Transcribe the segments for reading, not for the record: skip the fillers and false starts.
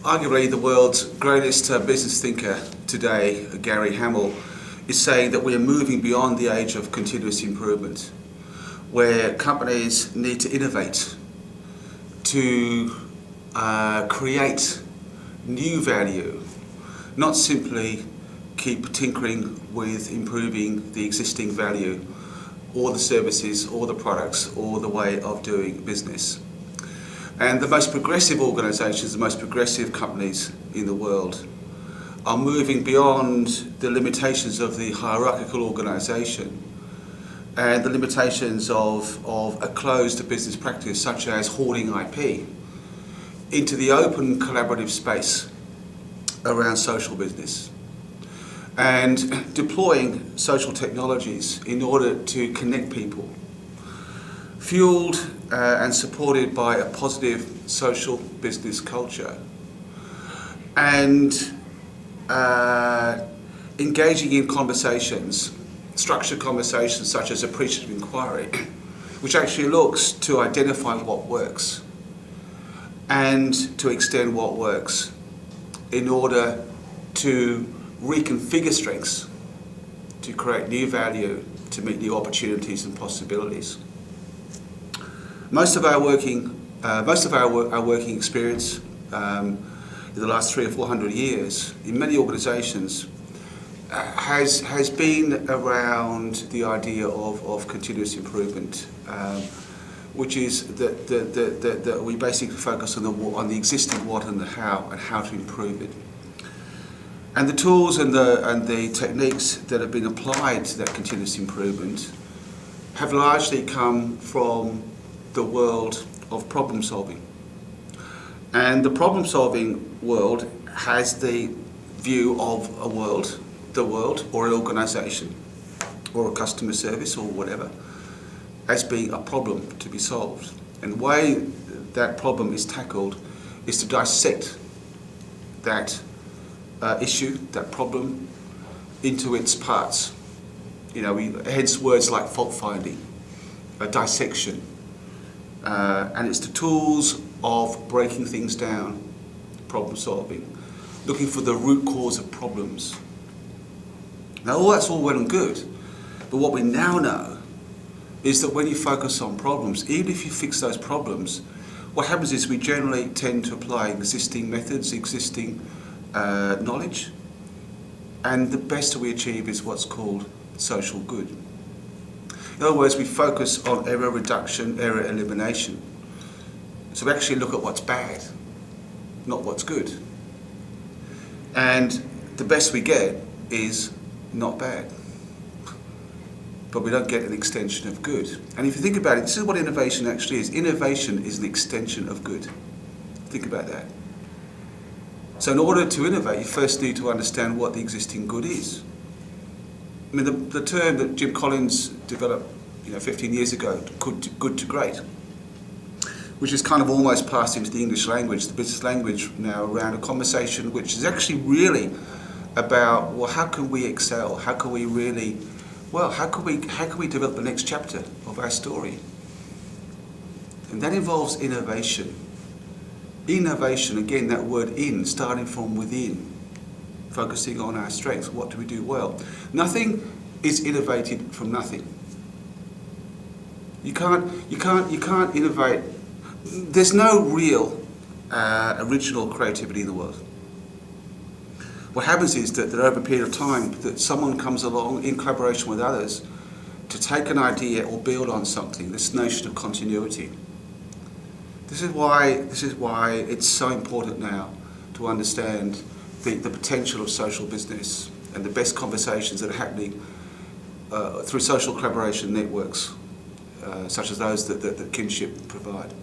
Arguably the world's greatest business thinker today, Gary Hamel, is saying that we are moving beyond the age of continuous improvement, where companies need to innovate to create new value, not simply keep tinkering with improving the existing value or the services or the products or the way of doing business. And the most progressive organisations, the most progressive companies in the world are moving beyond the limitations of the hierarchical organisation and the limitations of a closed business practice such as hoarding IP into the open collaborative space around social business and deploying social technologies in order to connect people, fueled and supported by a positive social business culture, and engaging in conversations, structured conversations such as appreciative inquiry, which actually looks to identify what works and to extend what works in order to reconfigure strengths, to create new value, to meet new opportunities and possibilities. Most of our working experience in the last 300 or 400 years in many organisations has been around the idea of continuous improvement, which is that we basically focus on the existing what and the how and how to improve it. And the tools and the techniques that have been applied to that continuous improvement have largely come from the world of problem solving. And the problem solving world has the view of the world or an organisation or a customer service or whatever as being a problem to be solved. And the way that problem is tackled is to dissect that issue, that problem, into its parts. Hence words like fault finding, dissection. And it's the tools of breaking things down, problem solving, looking for the root cause of problems. Now that's all well and good, but what we now know is that when you focus on problems, even if you fix those problems, what happens is we generally tend to apply existing methods, existing knowledge, and the best we achieve is what's called social good. In other words, we focus on error reduction, error elimination. So we actually look at what's bad, not what's good. And the best we get is not bad. But we don't get an extension of good. And if you think about it, this is what innovation actually is. Innovation is an extension of good. Think about that. So in order to innovate, you first need to understand what the existing good is. I mean, the term that Jim Collins developed 15 years ago, good to great, which is kind of almost passed into the English language, the business language now, around a conversation which is actually really about, well, how can we excel? How can we really, how can we develop the next chapter of our story? And that involves innovation. Innovation, again, that word in, starting from within, focusing on our strengths. What do we do well? Nothing is innovated from nothing. You can't innovate. There's no real original creativity in the world. What happens is that over a period of time, that someone comes along in collaboration with others to take an idea or build on something. This notion of continuity. This is why it's so important now to understand the potential of social business and the best conversations that are happening through social collaboration networks, such as those that Kinship provide.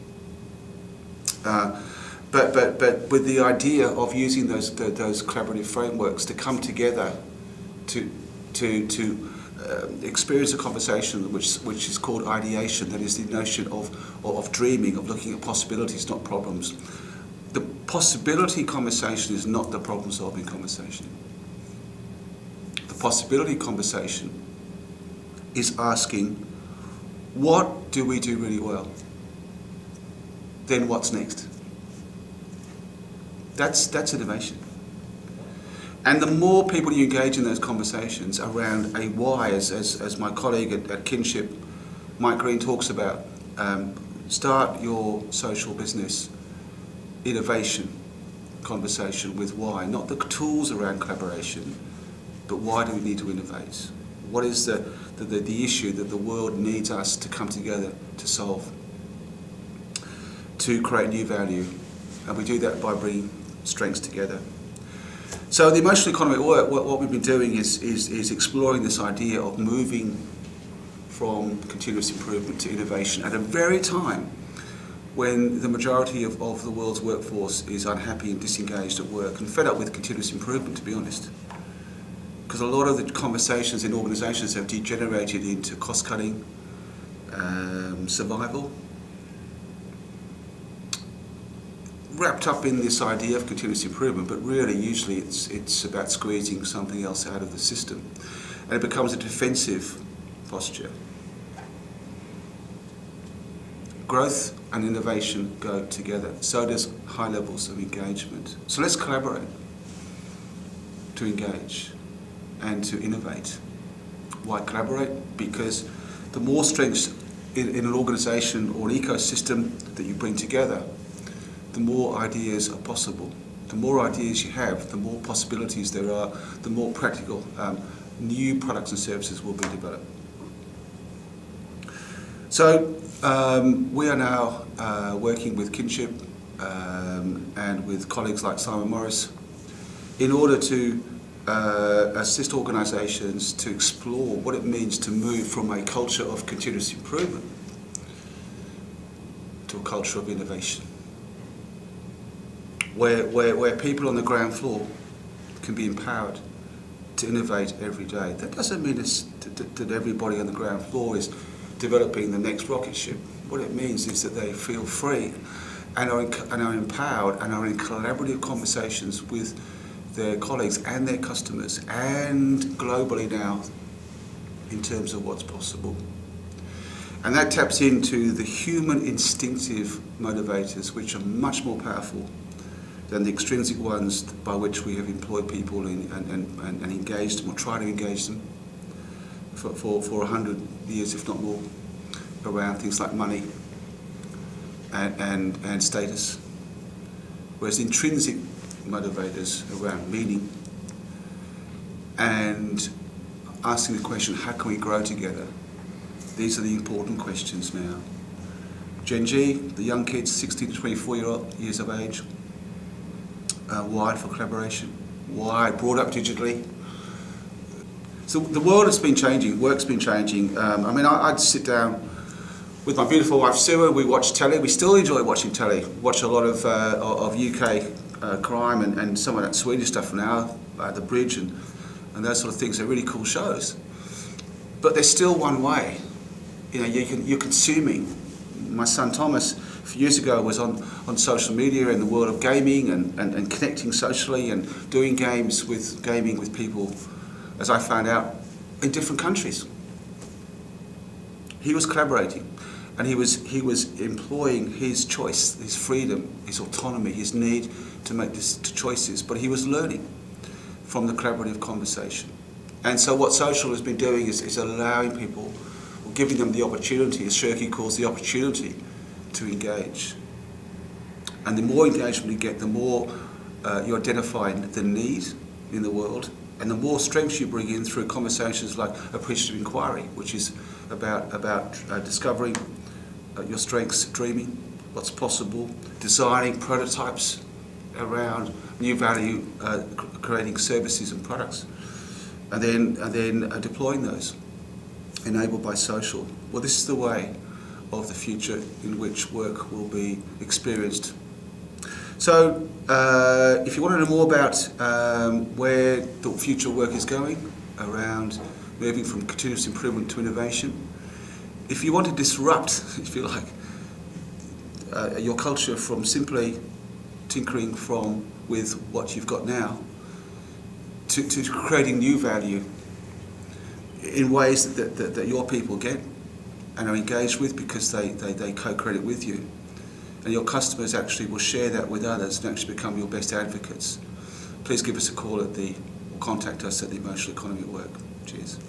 But with the idea of using those collaborative frameworks to come together to experience a conversation which is called ideation, that is the notion of dreaming, of looking at possibilities, not problems. The possibility conversation is not the problem-solving conversation. The possibility conversation is asking, what do we do really well? Then what's next? That's innovation. And the more people you engage in those conversations around a why, as my colleague at Kinship, Mike Green, talks about, start your social business innovation conversation with why, not the tools around collaboration, but why do we need to innovate? What is the issue that the world needs us to come together to solve, to create new value? And we do that by bringing strengths together. So the emotional economy at work, what we've been doing is exploring this idea of moving from continuous improvement to innovation at a very time when the majority of the world's workforce is unhappy and disengaged at work and fed up with continuous improvement, to be honest. Because a lot of the conversations in organisations have degenerated into cost-cutting, survival, wrapped up in this idea of continuous improvement, but really usually it's about squeezing something else out of the system. And it becomes a defensive posture. Growth and innovation go together. So does high levels of engagement. So let's collaborate to engage and to innovate. Why collaborate? Because the more strengths in an organisation or an ecosystem that you bring together, the more ideas are possible. The more ideas you have, the more possibilities there are, the more practical new products and services will be developed. So we are now working with Kinship and with colleagues like Simon Morris in order to assist organisations to explore what it means to move from a culture of continuous improvement to a culture of innovation, where people on the ground floor can be empowered to innovate every day. That doesn't mean that everybody on the ground floor is developing the next rocket ship. What it means is that they feel free and are empowered and are in collaborative conversations with their colleagues and their customers and globally now in terms of what's possible. And that taps into the human instinctive motivators, which are much more powerful than the extrinsic ones by which we have employed people and engaged them or tried to engage them for 100 years, if not more, around things like money and status. Whereas intrinsic motivators around meaning and asking the question, how can we grow together? These are the important questions now. Gen G, the young kids, 16 to 24 years of age, wired for collaboration, wired, brought up digitally. So the world has been changing, work's been changing. I'd sit down with my beautiful wife Sue, we watch telly, we still enjoy watching telly, watch a lot of UK crime and some of that Swedish stuff now, The Bridge and those sort of things. They're really cool shows. But there's still one way. You know, you're consuming. My son Thomas, a few years ago, was on social media in the world of gaming and connecting socially and doing gaming with people, as I found out, in different countries. He was collaborating, and he was employing his choice, his freedom, his autonomy, his need to make these choices, but he was learning from the collaborative conversation. And so what social has been doing is allowing people, or giving them the opportunity, as Shirky calls the opportunity, to engage. And the more engagement you get, the more you identify the need in the world, and the more strengths you bring in through conversations like appreciative inquiry, which is about discovering your strengths, dreaming what's possible, designing prototypes around new value, creating services and products, and then deploying those, enabled by social. Well, this is the way of the future in which work will be experienced. So, if you want to know more about where the future work is going, around moving from continuous improvement to innovation, if you want to disrupt, if you like, your culture from simply tinkering with what you've got now to creating new value in ways that your people get and are engaged with because they co-create it with you, and your customers actually will share that with others and actually become your best advocates, please give us a call or contact us at the Emotional Economy at Work. Cheers.